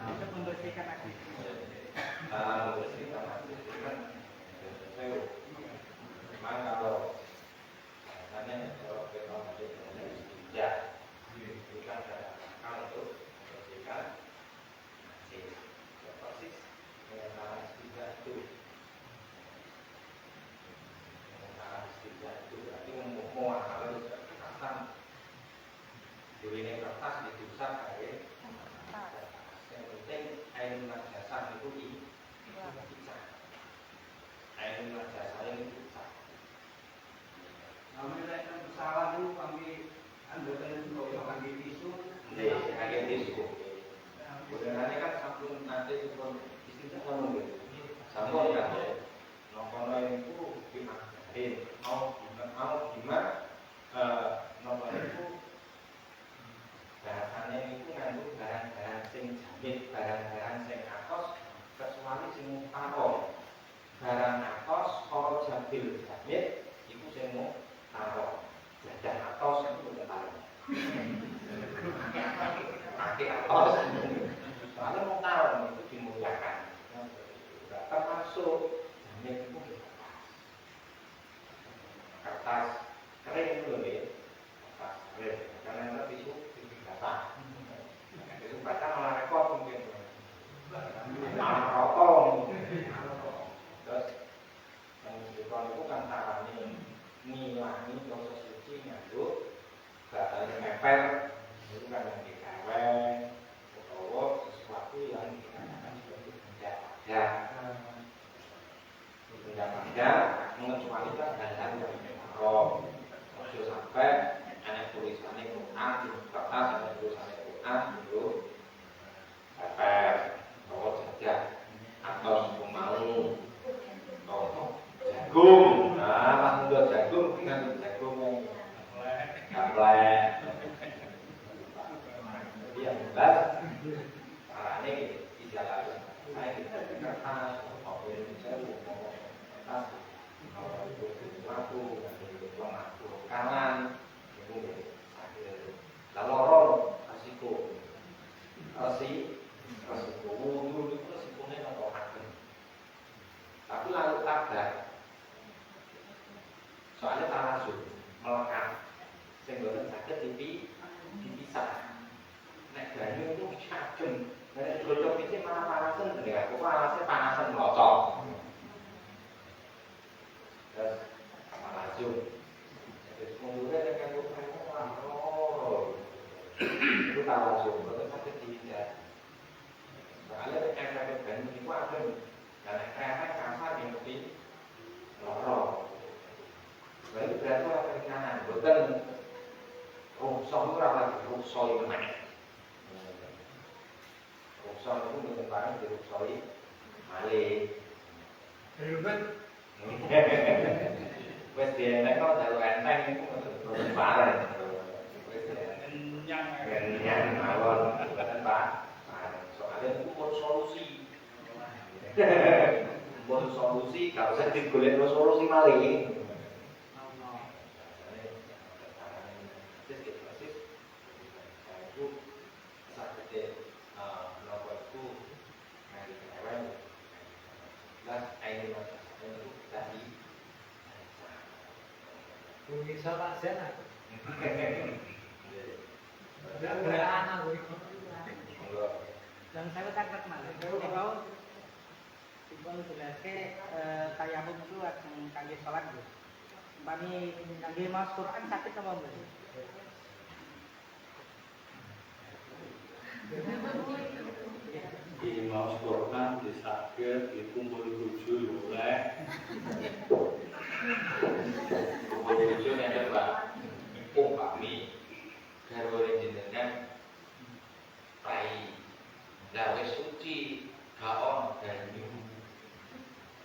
Untuk membersihkan hati. Memang kalau katanya kalau kita masih tidak bukan akal itu membersihkan persis mengenai tidak itu berarti mau akal itu kekerasan ini kertas ditusuk kayak yang penting air najasa itu dipisah air najasa ini dipisah. Namanya kan pesawat itu kami anggota itu kami tisu. Kayak tisu. Sebenarnya kan sabun nanti pun istilah kamu gitu. Sabun kan ya. Nongkrong lain itu dimakan. Mau gimana? Nongkrong itu bahannya itu ngandung barang-barang sing jamit, barang-barang sing atos, kecuali sing taruh. Barang atos, kalau jambil jamit, itu sing mau taruh. Jajan atos itu udah taruh. Pakai atos, soalnya mau taruh itu dimuliakan. Termasuk jamit itu kertas kering dulu ya, kertas kering. Karena itu tisu basah. Tisu basah malah repot mungkin. Malah rokok. Terus yang dibutuhkan itu kan caranya ngilangi proses suci ngandung bahan mepet itu kan yang digaweng atau sesuatu yang dikatakan sebagai benda mengecualikan hal-hal yang haram. Maksud sampai ada tulisannya Quran di kertas, ada tulisannya Quran itu pepes atau saja atau mau jagung. Nah, langsung jagung dengan jagung yang gaplek. Jadi yang jelas caranya tidak lalu. Saya kita kertas, kalau Indonesia mau kertas, kalau itu sesuatu kanan itu lalu orang resiko wudhu itu resikonya nomor satu. Tapi lalu tabah soalnya tanasuk melekat sehingga sakit dipisah. Nek banyu itu cacem, nek godhog iki malah panasan dengan aku alasnya panasan melocok. Terus malah langsung kemudian dengan bukannya itu tak langsung, itu sakit tidak. Soalnya efek banyu itu ada, karena efek kasar yang lebih lorong. Berarti apa di kanan? Bukan rukshoh itu apa? Rukshoh itu mana? Rukshoh itu bukan barang di rukshoh itu malih. Wes dienek kok jalur enteng itu bukan barang. Kenyang mawon bukan Pak. Soalnya itu pun solusi. Pun solusi kalau usah digolek solusi malih. Bisa Pak Zen aku. Dan saya takut malah. Kalau sudah ke tayamum itu akan kangge salat gitu. Bani kangge mas Quran sakit apa enggak? Di mau Quran disakit dikumpul tujuh oleh Wujudnya adalah umpami garwane jenengan rai gawe suci gak ono banyu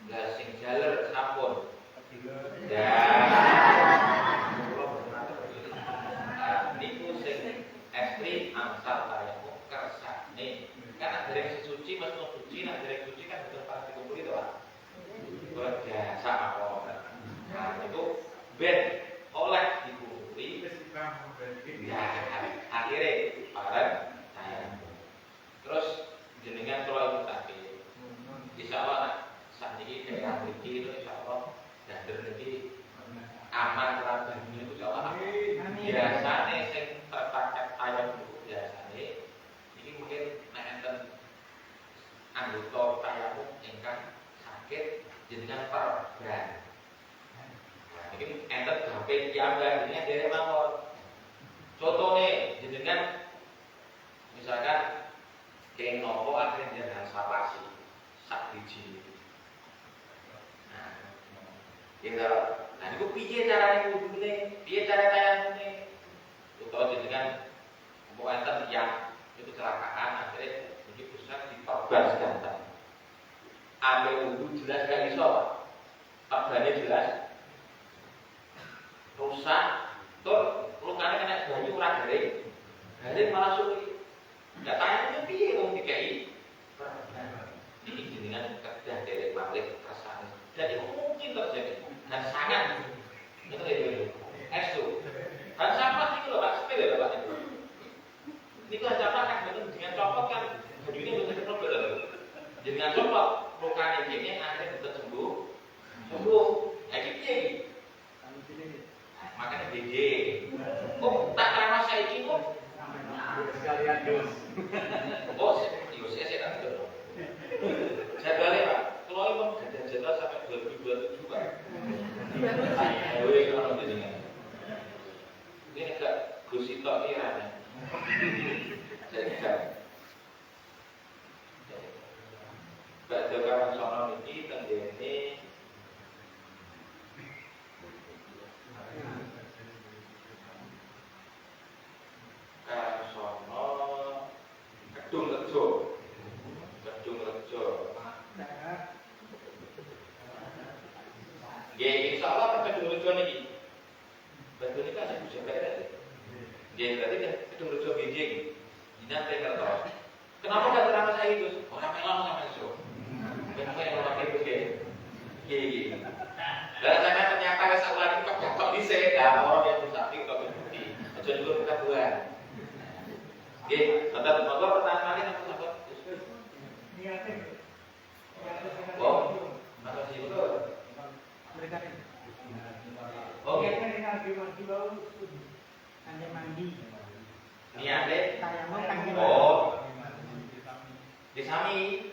lah sing jaler sampun niku sing ekstrim angsal kaya kersane Kan ada yang suci, mas mau suci, ada yang suci kan betul pas dikumpul itu Pak. Luar biasa apa? Nah, itu ben oleh dikumpuli. Ya, akhirnya bareng saya. Terus jenengan kalau itu tadi, insya Allah nak saat ini daerah itu insya Allah dan rezeki aman terang itu insya Allah. Biasanya sing terpakai ayam itu biasanya ini mungkin enten anggota tayamu ingkang sakit jenengan perban. Nah, ini enten HP piyambak jenengan derek mawon. Contohnya jenengan misalkan kayak nopo akhirnya jenengan sapasi sak biji. Nah, gitu. Nah, itu piye carane wudune? Piye cara tayamune? Utawa jenengan mau enten yang itu kecelakaan akhirnya iki pusat diperban sedanten. Ambil wudu jelas gak iso, perbannya jelas. Rusak, tur lukane kena banyu ora garing. Garing malah suwi. Ya tayamune piye wong dikai? Ini jenengan kedah derek malih kersane. Dan itu mungkin terjadi. Dan sangat itu itu estu. Dan sampah itu loh Pak, sepele loh Pak itu. Ini kan sampah kan betul dengan copot kan bajunya betul problem loh. Dengan copot lukane ini akhirnya betul sembuh. Sembuh. Ya gitu ya. Makanya BD. Oh, tak ramah saya ini kok. Sekalian dos. Oh, saya tak tahu. Saya balik Pak. Kalau emang gadah jadwal sampai 2027 Pak. Ayo kalau jenengan. Ini agak gusito irane. Jadi Badhe karang sono niki tenggene karang sono Kedung Rejo. Kedung Rejo. Nggih, insyaallah Kedung Rejo niki. Badhe niki kan bisa beres. Nggih, berarti Kedung Rejo BJ iki. Jinan ngertos. Kenapa enggak terang saya itu? Orang melon sama itu. Kenapa yang pakai itu gini? Dan saya ternyata rasa lagi kok dhisik ya orang yang musafir kok bukti. Aja dulu kita buat. Nggih, tetap motor pertanyaan apa sahabat? Oh, makasih betul. Oke. Niate. Oh. Disami.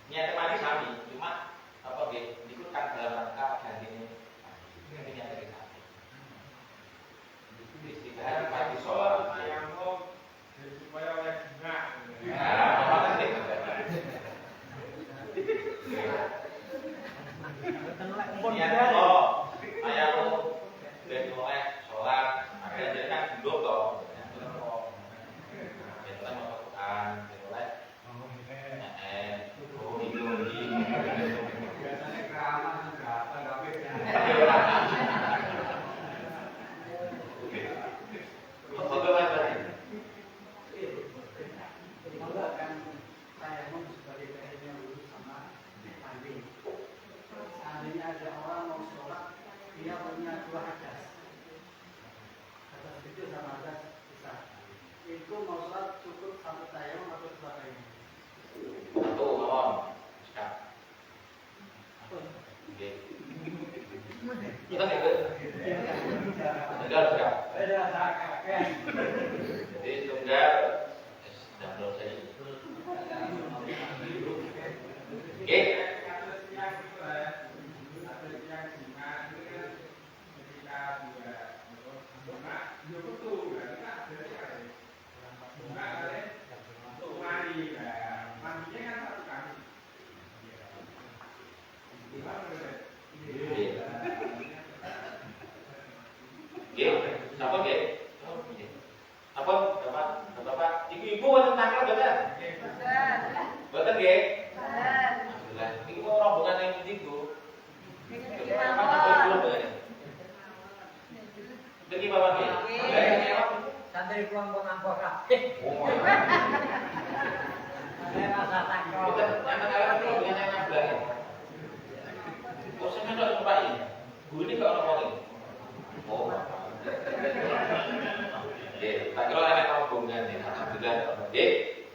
Niate mandi sami, cuma apa nggih? Niku kan dalam rangka gantine. Ini niate disami. Istighfar pagi sholat Tayamum supaya oleh bunga. Niat oh, tayamum ben oleh sholat, akhirnya jadi kan duduk toh. Kita mau Quran, oleh itu mau sholat cukup satu tayamum atau dua tayamum? Satu mawon. Siap. Oke. Kita ikut. Tunggal siap. Jadi tunggal sudah belum saya. Oke. Apa nggih? Apa Bapak, ibu-ibu wonten tangga mboten? Mboten nggih? Alhamdulillah. Iki mau rombongan yang pundi, Bu? Demi Bapak nggih. Santri pulang-pulang kabeh.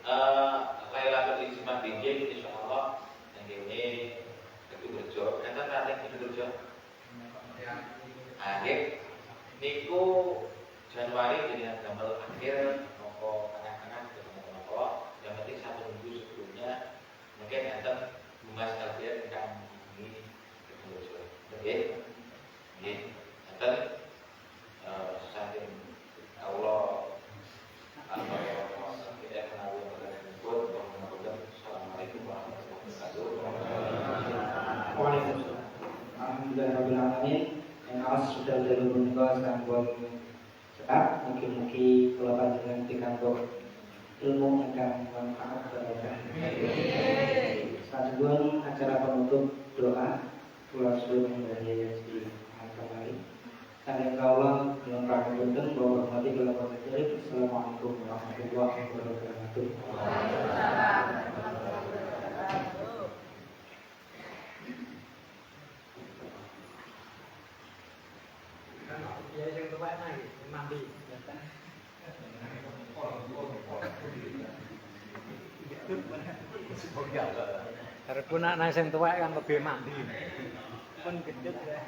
Lailatul Ijma Bingking insyaallah yang ini itu berjo. Enten tarik itu berjo. Akhir niku Januari jadi gambar akhir nopo tengah-tengah nopo. Yang penting 1 minggu sebelumnya mungkin enten Mas Alfian akan ini itu berjo. Oke. Nggih. Enten saking Allah kita kenal Assalamualaikum warahmatullahi wabarakatuh. Waalaikumsalam. Alhamdulillahirrahmanirrahim. Yang awas sudah jalur menikah sekarang buat cekap. Mungkin kalau panjenengan dikandung ilmu akan manfaat berkah. Saat acara penutup doa pulau sebelum dari di kembali. Saling kawal dengan kami benten bahwa hormati dalam konteks. Assalamualaikum warahmatullahi wabarakatuh. Ya yang terbaik lagi mandi. Karena pun anak yang tua kan lebih mandi. Pun gedut ya.